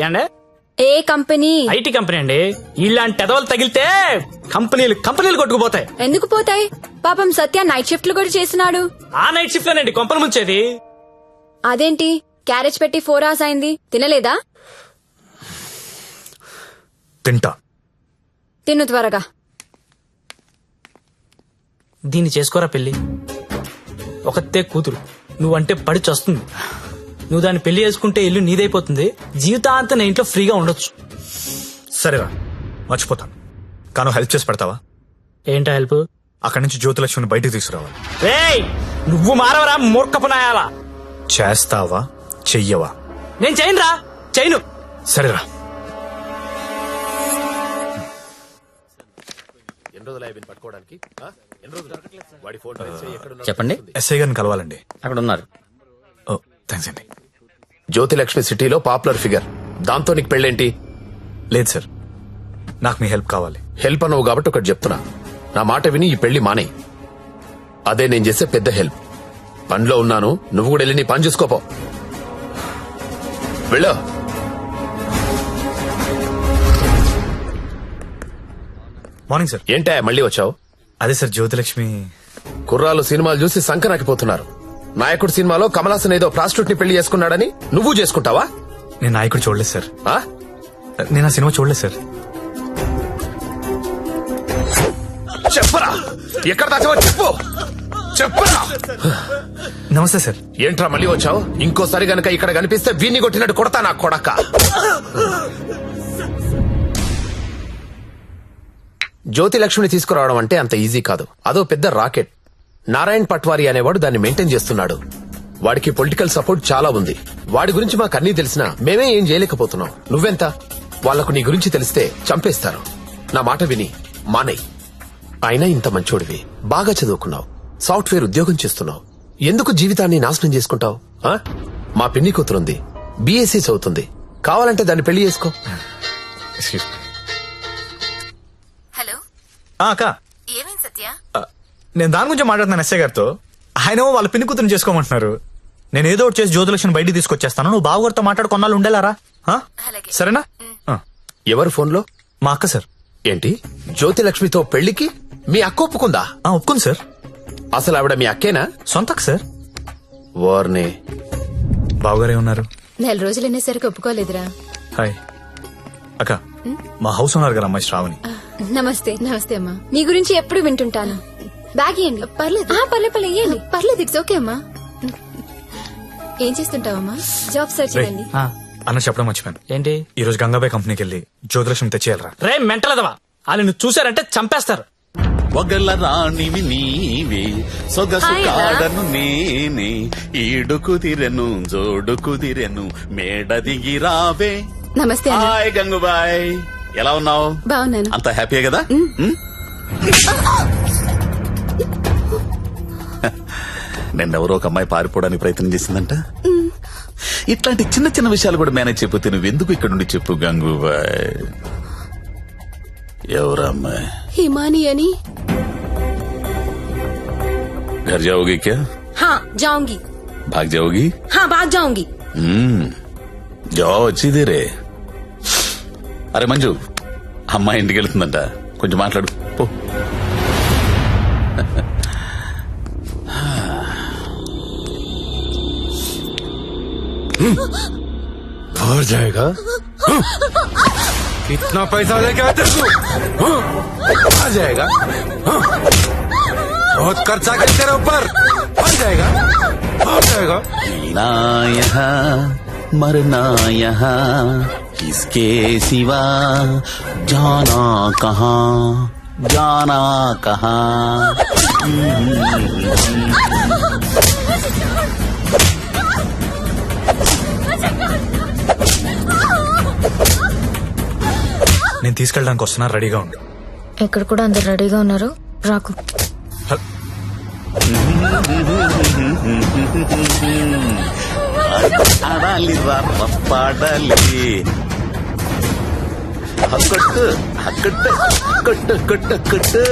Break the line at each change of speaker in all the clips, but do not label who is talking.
ఏండే
A company?
IT company అండి. ఇలాంటి ఎదవలు తగిలితే కంపెనీలు కొట్టుకుపోతాయి.
ఎందుకు పోతాయి? పాపం సత్య నైట్ షిఫ్ట్లు కూడా చేస్తున్నాడు.
ఆ నైట్ షిఫ్ట్ లోనండి కొంపలు ముంచేది.
అదేంటి క్యారేజ్ పెట్టి 4 hours అయింది, తినలేదా?
తింటా.
తిను త్వరగా.
దీన్ని చేసుకోరా పెళ్లి. ఒకతే కూతురు, నువ్వంటే పడి చస్తుంది. నువ్వు దాన్ని పెళ్లి చేసుకుంటే ఇల్లు నీదైపోతుంది. జీవితాంతం నా ఇంట్లో ఫ్రీగా ఉండొచ్చు.
సరేరా, మర్చిపోతాను. కాను హెల్ప్ చేసి పెడతావా?
ఏంటా హెల్ప్?
అక్కడి నుంచి జ్యోతిలక్ష్మిని బయటకు తీసుకురావాలి.
రేయ్, నువ్వు మారవరా మూర్ఖపునాయాలా?
చేస్తావా చెయ్యవా?
నేను చేయనురా, చేయను.
సరేరా.
చెప్పండి.
ఎస్ఐ గారిని కలవాలండి.
అక్కడ ఉన్నారు.
ఓ థ్యాంక్స్ అండి.
జ్యోతిలక్ష్మి సిటీలో పాపులర్ ఫిగర్. దాంతో నీకు పెళ్ళేంటి?
లేదు సార్, నాకు మీ హెల్ప్ కావాలి.
హెల్ప్ అనవు కాబట్టి ఒకటి చెప్తున్నా. నా మాట విని ఈ పెళ్లి మానే. అదే నేను చేసే పెద్ద హెల్ప్. పనిలో ఉన్నాను, నువ్వు కూడా వెళ్ళి నీ పని చూసుకోపో. వెళ్ళో.
Morning sir.
ఏంటా మళ్ళీ వచ్చావు?
అదే సార్, జ్యోతిలక్ష్మి
కుర్రాలు సినిమాలు చూసి సంకనాకిపోతున్నారు. నాయకుడు సినిమాలో కమల్ హాసన్ ఏదో ప్రాస్టిట్యూట్ ని పెళ్లి చేసుకున్నాడని నువ్వు చేసుకుంటావా?
నేను నాయకుడు చూడలేదు సార్.
ఆ?
నేను ఆ సినిమా చూడలేదు సార్.
చెప్పరా, ఎక్కడ దాచావో చెప్పు. చెప్పరా.
నమస్తే సార్.
ఏంట్రా మళ్ళీ వచ్చావు? ఇంకోసారి గనక ఇక్కడ కనిపిస్తే వీణ్ణి కొట్టినట్టు కొడతా నా కొడక. జ్యోతిలక్ష్మిని తీసుకురావడం అంటే అంత ఈజీ కాదు. అదో పెద్ద రాకెట్. నారాయణ్ పట్వారీ అనేవాడు దాన్ని మెయింటైన్ చేస్తున్నాడు. వాడికి పొలిటికల్ సపోర్ట్ చాలా ఉంది. వాడి గురించి మాకు అన్నీ తెలిసినా మేమే ఏం చేయలేకపోతున్నాం. నువ్వెంత? వాళ్లకు నీ గురించి తెలిస్తే చంపేస్తారు. నా మాట విని మానే. అయినా ఇంత మంచోడివి, బాగా చదువుకున్నావు, సాఫ్ట్వేర్ ఉద్యోగం చేస్తున్నావు, ఎందుకు జీవితాన్ని నాశనం చేసుకుంటావు? మా పిన్ని కూతురుంది, బీఎస్సీ చదువుతుంది. కావాలంటే దాన్ని పెళ్లి చేసుకో.
హలో
అక్క,
ఏమైంది సత్య?
నేను దాని గురించి మాట్లాడుతున్నాను ఎస్ఐ గారితో. ఆయన వాళ్ళ పిన్ని కూతురు చేసుకోమంటున్నారు. నేను ఏదో ఒకటి చేసి జ్యోతిలక్ష్మిని బయటికి తీసుకొచ్చేస్తాను. నువ్వు బావగారితో మాట్లాడు, కొన్నాళ్ళు ఉండేలారా?
అలాగే.
సరేనా?
ఎవరు ఫోన్లో?
మా అక్క సార్.
ఏంటి, జ్యోతిలక్ష్మితో పెళ్లికి మీ అక్క ఒప్పుకుందా?
ఒప్పుకుంది సార్.
అసలు ఆవిడ మీ అక్కేనా?
సొంత అక్క సార్.
వార్నే.
బావగారే ఉన్నారు.
4 రోజులు అనేసరికి ఒప్పుకోలేదురా.
హాయ్ అక్క, మా హౌస్ ఉన్నారు కదా అమ్మాయి శ్రావణి.
నమస్తే.
నమస్తే అమ్మా.
మీ గురించి ఎప్పుడు వింటుంటాను. బ్యాగ్ ఇయ్యండి.
పర్లేదు
పర్లే ఇయ్యండి.
పర్లేదు, ఇట్స్ ఓకే అమ్మా. ఏం చేస్తుంటావమ్మా?
జాబ్ సర్చ్
రేయ్,
అండి.
అన్న చెప్పడం మర్చిపోయాను.
ఏంటి?
ఈ రోజు గంగాబాయ్ కంపెనీకి వెళ్ళి జ్యోతిలక్ష్మి తెచ్చేయాలరా.
రే మెంటలదవా, వాళ్ళు నువ్వు చూసారంటే చంపేస్తారు.
ఒగల రాణివి నీవే, సొగసు కాడను నేనే, ఈడు కుదిరెను జోడు కుదిరెను, మేడ దిగి రావే.
నమస్తే అన్న.
హాయ్ గంగుబాయ్, ఎలా ఉన్నావు?
బాగున్నాను.
అంత హ్యాపీయే కదా? నిన్నెవరో ఒక అమ్మాయి పారిపోవడానికి ప్రయత్నం చేసిందంట. ఇట్లాంటి చిన్న చిన్న విషయాలు కూడా మేనేజ్ చెప్పితే నువ్వెందుకు ఇక్కడ నుండి చెప్పు గంగుబాయ్. ఎవరా అమ్మాయి?
హిమాని అని.
घर जाओगी क्या?
हाँ जाऊंगी.
भाग जाओगी?
हाँ भाग जाऊंगी.
जाओ अच्छी देरे. అరే మంజు, అమ్మాయి ఇంటికి వెళ్తుందంట, కొంచెం మాట్లాడు పో.
और जाएगा?
कितना पैसा लेके आते तू? आ जाएगा? बहुत खर्चा कर तेरे ऊपर. आ जाएगा? आ जाएगा?
जीना यहाँ मरना यहाँ, किसके सिवा जाना कहाँ, जाना कहाँ.
నేను తీసుకెళ్ళడానికి వస్తున్నా, రెడీగా ఉండు.
ఇక్కడ కూడా అందరు రెడీగా ఉన్నారు, రాకు.
ఆడాలి పాడాలి, కొట్టు కొట్టు కొట్టు కొట్టు కొట్టు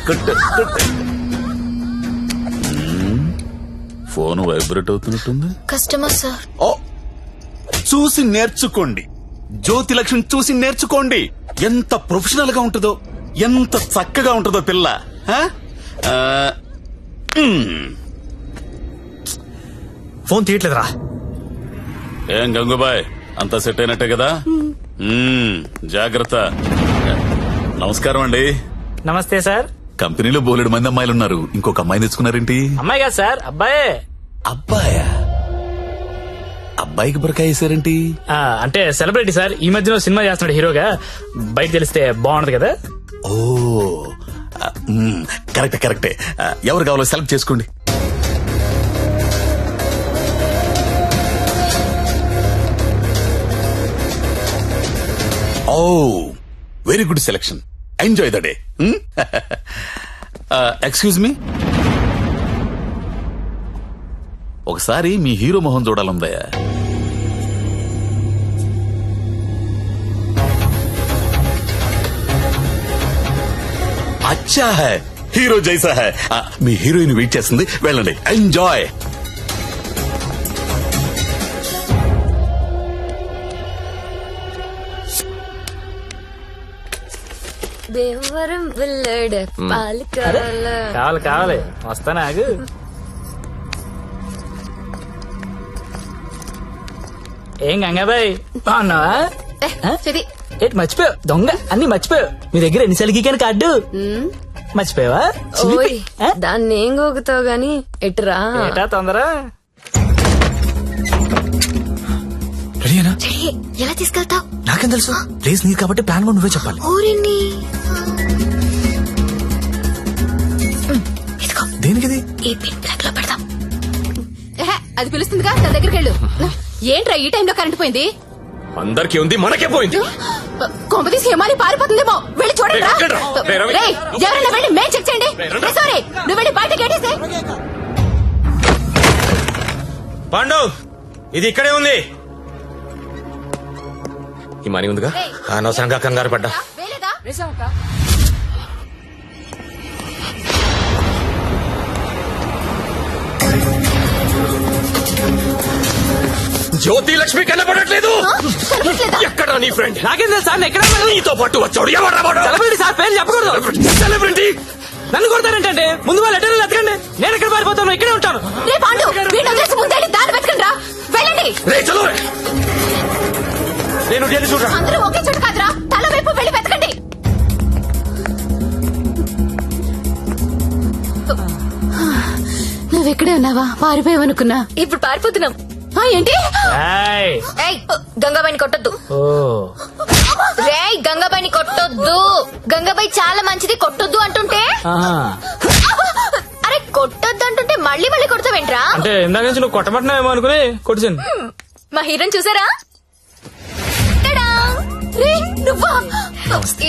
కొట్టు కొట్టు. ఫోన్ వైబ్రేట్ అవుతున్నట్టుంది.
Customer sir.
ఓ, చూసి నేర్చుకోండి. జ్యోతి లక్ష్మి చూసి నేర్చుకోండి. ఎంత ప్రొఫెషనల్ గా ఉంటుందో, ఎంత చక్కగా ఉంటుందో పిల్ల. ఆ? ఆ,
ఫోన్ తీయట్లేదురా.
ఏం గంగుబాయ్, అంతా సెట్ అయినట్టే కదా? జాగ్రత్త. నమస్కారం అండి.
నమస్తే సార్.
కంపెనీలో బోలెడు మంది అమ్మాయిలు ఉన్నారు, ఇంకొక అమ్మాయిని తెచ్చుకున్నారేంటి?
అమ్మాయి కాదు సార్, అబ్బాయే.
అబ్బాయా? అబ్బాయికి బురకాయ వేసారేంటి?
అంటే సెలబ్రిటీ సార్, ఈ మధ్యలో సినిమా చేస్తున్నాడు హీరోగా. బయట తెలిస్తే బాగుంటది కదా.
ఓ కరెక్టే కరెక్టే. ఎవరు కావాలో సెలెక్ట్ చేసుకోండి. Oh very good selection. Enjoy the day. Excuse me, ఒకసారి మీ హీరో మొహం చూడాలందయ్యా. అచ్చా హై, హీరో జైసా హై. మీ హీరోయిన్ వెయిట్ చేస్తుంది, వెళ్ళండి. ఎంజాయ్.
దేవరం వెళ్ళాడు పాలు కావాలా?
కావాలి కావాలి, వస్తానా ఆగు. ఏం గంగాబాయ్ బాగున్నావా? ఏంటి మర్చిపోయావు? దొంగ అన్ని మర్చిపోయావు. మీ దగ్గర ఎన్నిసార్లు గీకాను కార్డు మర్చిపోయావా?
ఓయ్, దాన్ని ఏం గోగుతావు గాని ఎటురా.
ఏటా తొందర?
రెడీనా?
ఎలా తీసుకెళ్తావు?
నాకేం తెలుసు, ప్లేస్ నీది కాబట్టి ప్లాన్ కూడా నువ్వే చెప్పాలి.
ఊరిని
దేనికిది?
ఈ పిన్ ప్లగ్ లో పెడతాం.
అది పిలుస్తుందిగా, తన దగ్గరికి వెళ్ళు. ఏంట్రా ఈ టైంలో కరెంట్ పోయింది?
అందరికీ ఉంది, మనకే పోయింది.
కొంపతీసి హేమాలి పారిపోతుందేమో, వెళ్ళి చూడండి రా. రేయ్, ఎవరైనా వెళ్ళి మేం చెక్ చేయండి. సారీ, నువ్వు వెళ్ళి బయట గేటేసే.
పాండు, ఇది ఇక్కడే ఉంది. ఈ మనీ ఉందిగా, అనవసరంగా కంగారు పడ్డా.
వేలేదా?
జ్యోతి లక్ష్మి కనపడట్లేదు. ఎక్కడ నీ ఫ్రెండ్?
నాకేం తెలుసు సార్, ఎక్కడ
నీతో పాటు వచ్చాడు. ఎవరు
సెలబ్రిటీ సార్, పేరు చెప్పకూడదు.
సెలబ్రిటీ?
నన్ను కొడతారంటే ముందు వాళ్ళు లెటర్లు ఎత్తకండి. నేను ఎక్కడ పారిపోతాను, ఇక్కడే ఉంటాను.
రే పాండు, వీడిని వదిలేసి ముందే దారి వెతకండి రా. వెళ్ళండి.
రే చలో, నేను వెళ్ళి చూడరా.
అందరూ ఒకే చోటు కాదురా, తల వైపు వెళ్ళి వెతకండి. నువ్వెక్కడే ఉన్నావా? పారిపోయావనుకున్నా. ఇప్పుడు పారిపోతున్నాం. ఏంటి?
గంగాబాయిని కొట్టొద్దు.
ఓ
రేయ్, గంగాబాయిని కొట్టొద్దు. గంగాబాయి చాలా మంచిది, కొట్టొద్దు అంటుంటే. అరే కొట్టొద్దు అంటుంటే మళ్ళీ మళ్ళీ కొడతావేంట్రా?
అంటే ఇందాక నుంచి నువ్వు కొట్టమంటున్నావేమో అనుకుని కొట్టింది.
మా హీరోని చూసారా? టడా! రేయ్, నువ్వా?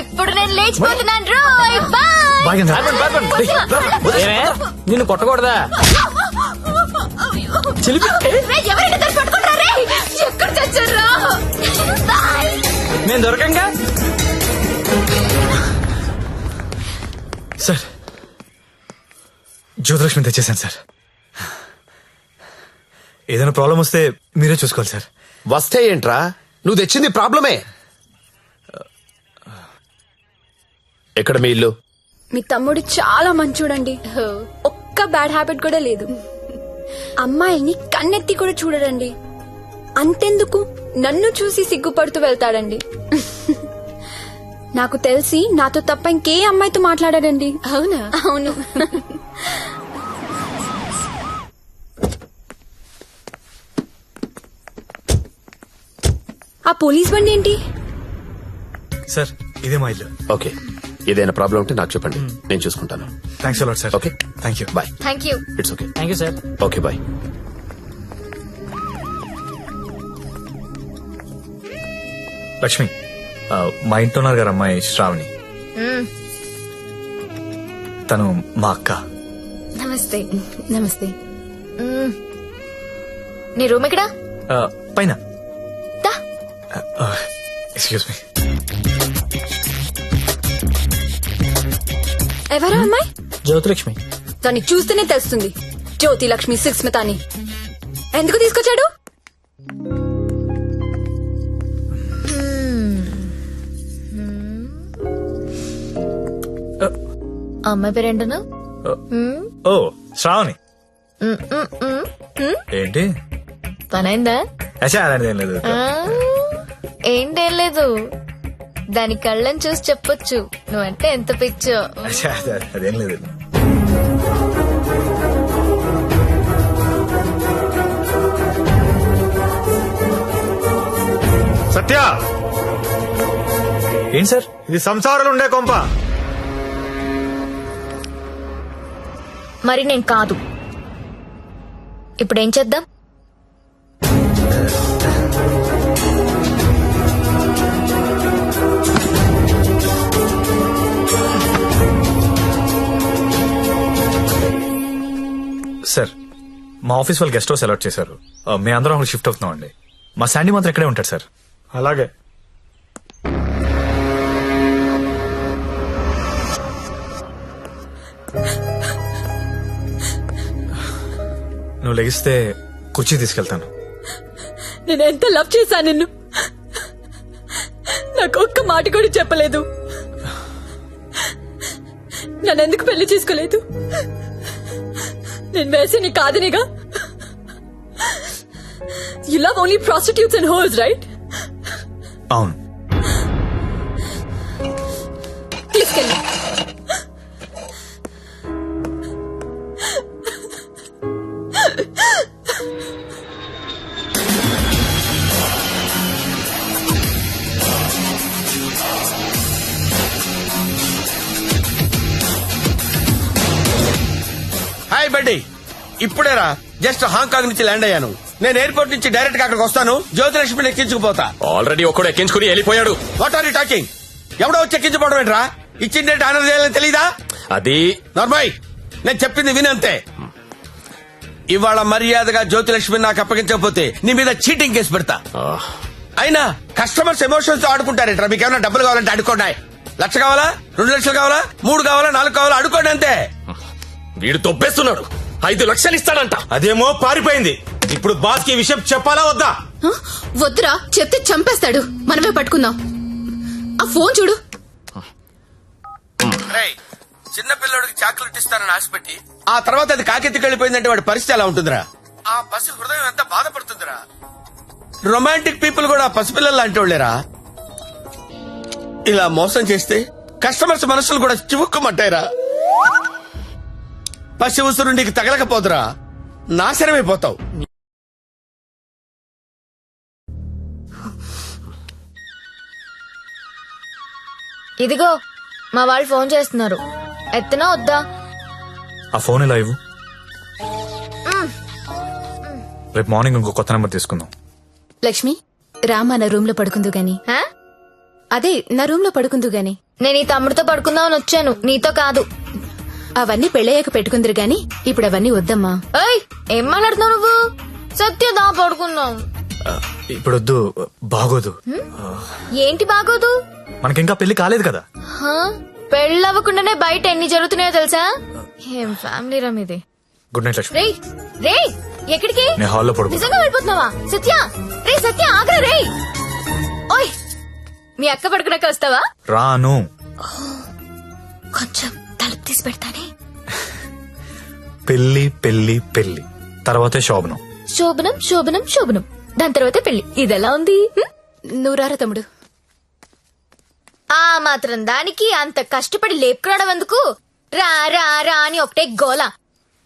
ఇప్పుడు నేను లేచిపోతున్నాను. రోయ్ బాయ్.
నిన్ను కొట్టకూడదా? చిలిపి.
రేయ్, ఎవరైనా దాన్ని పట్టుకుంటారా? రేయ్, ఎక్కడ చచ్చారా? బాయ్.
నేను దొరకంగా.
సార్, జ్యోతిలక్ష్మి తెచ్చేసాను సార్. ఏదైనా ప్రాబ్లం వస్తే మీరే చూసుకోవాలి సార్.
వస్తే ఏంట్రా, నువ్వు తెచ్చింది ప్రాబ్లమే. ఎక్కడ మీ ఇల్లు?
మీ తమ్ముడు చాలా మంచోడండి. ఒక్క బ్యాడ్ హ్యాబిట్ కూడా లేదు. అమ్మాయిని కన్నెత్తి కూడా చూడడండి. అంతెందుకు, నన్ను చూసి సిగ్గుపడుతూ వెళ్తాడండి. నాకు తెలిసి నాతో తప్ప ఇంకే అమ్మాయితో మాట్లాడాడండి. అవునా? అవును. ఆ పోలీస్ బండి ఏంటి?
సార్, ఇదే మా ఇల్లు.
ఓకే, ఏదైనా ప్రాబ్లం ఉంటే నాకు చెప్పండి, నేను చూసుకుంటాను.
Thanks a lot sir.
Okay,
thank you.
Bye.
Thank you.
It's okay.
Thank you sir.
Okay bye.
Lakshmi, మా ఇంట్లో ఉన్నారు గారు అమ్మాయి శ్రావణి. తను మా అక్క.
నమస్తే.
నమస్తే.
నీ రూమ్ ఎక్కడా?
పైన.
దా.
Excuse me.
ఎవరా అమ్మాయి?
జ్యోతిలక్ష్మి.
దాన్ని చూస్తేనే తెలుస్తుంది, జ్యోతి లక్ష్మి సుస్మిత అని. ఎందుకు తీసుకొచ్చాడు?
అమ్మాయి పేరేంటను
ఓ శ్రావణి. ఏంటి
పనైందా?
అచ్చా, అలాంటిది ఏం లేదు.
ఏంటేం లేదు, దాని కళ్ళని చూసి చెప్పొచ్చు నువ్వంటే ఎంత పిచ్చో.
అచ్చా, అదేం లేదు.
సత్య,
ఏంటి సార్?
ఇది సంసారాలు ఉండే కొంప.
మరి నేను కాదు. ఇప్పుడేం చేద్దాం?
సార్, మా ఆఫీస్ వాళ్ళు గెస్ట్ హౌస్ అలాట్ చేశారు. మేము అందరం అక్కడ షిఫ్ట్ అవుతున్నాం అండి. మా శాండీ మాత్రం ఇక్కడే ఉంటాడు సార్.
అలాగే.
నువ్వు లెగిస్తే కుర్చీ తీసుకెళ్తాను.
నేను ఎంత లవ్ చేశాను నిన్ను, నాకు ఒక్క మాట కూడా చెప్పలేదు. నన్నెందుకు పెళ్లి చేసుకోలేదు? నేను వేసే నీ కాదనిగా. You love only prostitutes and hoes, right?
అవును.
తీసుకెళ్ళి.
హాయ్ బడ్డీ, ఇప్పుడేరా జస్ట్ హాంకాంగ్ నుంచి ల్యాండ్ అయ్యాను. నేను ఎయిర్పోర్ట్ నుంచి డైరెక్ట్ గా అక్కడికి వస్తాను. జ్యోతిలక్ష్మిని ఎక్కించుకుపోతా.
ఆల్రెడీ ఒకడు ఎక్కించుకుని వెళ్ళిపోయాడు.
What are you talking? ఎవడో వచ్చి ఎక్కించుకోవడం ఏంట్రా? ఇచ్చిందంటే ఆనర్ చేయాలని తెలీదా?
అది
నార్మల్, నేను చెప్పింది వినంతే. ఇవాళ మర్యాదగా జ్యోతిలక్ష్మిని నాకు అప్పగించకపోతే నీ మీద చీటింగ్ కేసు పెడతా. అయినా కస్టమర్స్ ఎమోషన్స్ తో ఆడుకుంటారేంట్రా? మీకు ఏమైనా డబ్బులు కావాలంటే అడుకోండి. 1,00,000 కావాలా, 2 లక్షలు కావాలా, 3 కావాలా, 4 కావాలా, అడుకోండి అంతే.
వీడు తొప్పేస్తున్నాడు. 5 లక్షలు ఇస్తాడంట.
అదేమో పారిపోయింది. ఇప్పుడు బాస్ కి విషయం చెప్పాలా వద్దా?
వద్దురా, చెప్తే చంపేస్తాడు. మనమే పట్టుకుందాం. ఆ ఫోన్ చూడు.
రేయ్, చిన్న పిల్లడికి చాక్లెట్ ఇస్తానని ఆశపెట్టి ఆ తర్వాత అది కాకెత్తికి వెళ్ళిపోయిందంటే వాడి పరిస్థితి ఎలా ఉంటుందిరా? ఆ పసి హృదయం ఎంత బాధపడుతుందిరా? రొమాంటిక్ పీపుల్ కూడా పసిపిల్లలు లాంటి వాళ్ళేరా. ఇలా మోసం చేస్తే కస్టమర్స్ మనసులు కూడా చివుక్కుమంటాయిరా. పసి ఉసురు నీకు తగలకపోదురా, నాశనమైపోతావు.
ఇదిగో మా వాళ్ళు ఫోన్ చేస్తున్నారు. ఎత్తనా వద్దా?
ఆ ఫోన్ ఇలా ఇవ్వు. రేపు మార్నింగ్ ఇంకో కొత్త నెంబర్ తీసుకుందాం.
లక్ష్మి, రామా నా రూమ్ లో పడుకుందు గాని.
హా?
అదే నా రూమ్ లో పడుకుందు గాని.
నేను ఈ తమ్ముడితో పడుకుందామని వచ్చాను, నీతో కాదు.
అవన్నీ పెళ్ళయ్యాక పెట్టుకుందరు గాని ఇప్పుడు అవన్నీ వద్దమ్మా.
ఏయ్, ఏం మాట్లాడుతున్నావు నువ్వు? సత్యదా పడుకుందాం.
ఇప్పుడు వద్దు, బాగోదు.
ఏంటి బాగోదు?
మనకింకా పెళ్లి కాలేదు కదా.
హా? పెళ్ళవ్వకుండానే బయట ఎన్ని జరుగుతున్నాయో తెలుసా? ఏం ఫ్యామిలీ రమ్ ఇది.
Good night Lakshmi.
రేయ్ రేయ్, ఎక్కడికి?
నేను హాల్లో పడుకో.
నిజంగా వెళ్ళిపోతున్నావా? సత్య, రే సత్య, ఆగ్రా. రేయ్, ఓయ్, మీ అక్క పడుకున్నాక వస్తావా?
రాను.
కొంచెం తలుపు తీసి పెడతానే.
పెళ్లి పెళ్లి పెళ్లి తర్వాతే శోభనం.
శోభనం శోభనం శోభనం, దాని తర్వాత పెళ్లి. ఇదెలా ఉంది?
నువ్వు రారా తమ్ముడు.
ఆ మాత్రం దానికి అంత కష్టపడి లేపుకురావడం ఎందుకు? రా రా రా అని ఒకటే గోల.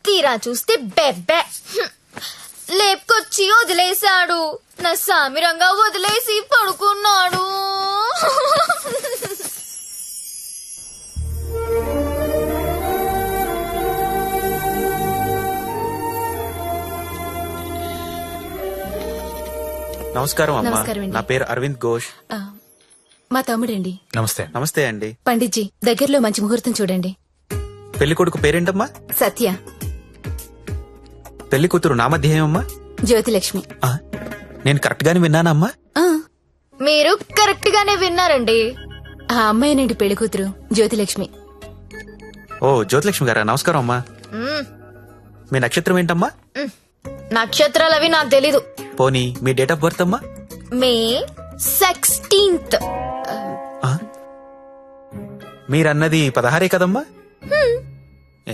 తీరా చూస్తే బెబ్బే. లేపుకొచ్చి వదిలేశాడు. నా సామిరంగా వదిలేసి పడుకున్నాడు.
నమస్కారం అమ్మా.
నమస్కారం అండి.
నా పేరు అరవింద్ ఘోష్.
మా తమ్ముడండి.
నమస్తే.
నమస్తే అండి.
పండిట్జీ, దగ్గరలో మంచి ముహూర్తం చూడండి.
పెళ్లి కొడుకు పేరేంటమ్మా?
సత్య.
పెళ్లి కూతురు నామధ్యేయమ్మా?
జ్యోతిలక్ష్మి.
నేను కరెక్ట్ గానే విన్నానమ్మా?
ఆ,
మీరు కరెక్ట్ గానే విన్నారండి.
ఆ అమ్మాయినండి పెళ్లి కూతురు జ్యోతిలక్ష్మి.
ఓ, జ్యోతిలక్ష్మి గారా, నమస్కారం అమ్మా. మీ నక్షత్రం ఏంటమ్మా?
నక్షత్రాలు అవి నాకు తెలీదు.
పోనీ మీ డేట్ ఆఫ్ బర్త్ అమ్మా?
మే 16th.
మీరన్నది 16 కదమ్మా?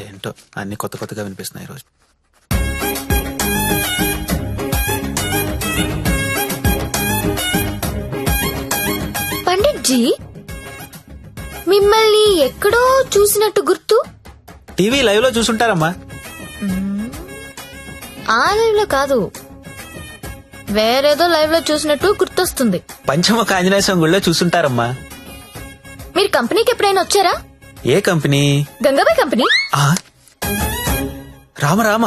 ఏంటో అన్ని కొత్త కొత్తగా వినిపిస్తున్నాయి ఈ రోజు.
పండిట్ జీ, మిమ్మల్ని ఎక్కడో చూసినట్టు గుర్తు.
టీవీ లైవ్ లో చూసుంటారమ్మా.
ఆ లైవ్ లో కాదు, వేరేదో లైవ్ లో చూసినట్టు గుర్తొస్తుంది.
పంచముఖ ఆంజనేయ స్వామి గుళ్ళో చూసుంటారమ్మా.
మీరు కంపెనీకి ఎప్పుడైనా వచ్చారా?
ఏ కంపెనీ?
గంగాబాయ్ కంపెనీ.
ఆ? రామ రామ,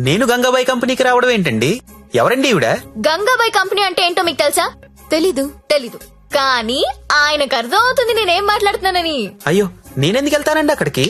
నేను గంగాబాయి కంపెనీకి రావడం ఏంటండి? ఎవరండి ఈవిడ?
గంగాబాయ్ కంపెనీ అంటే ఏంటో మీకు తెలుసా?
తెలీదు.
తెలీదు, కానీ ఆయనకు అర్థం అవుతుంది నేనేం మాట్లాడుతున్నానని.
అయ్యో, నేనెందుకు వెళ్తానండి అక్కడికి?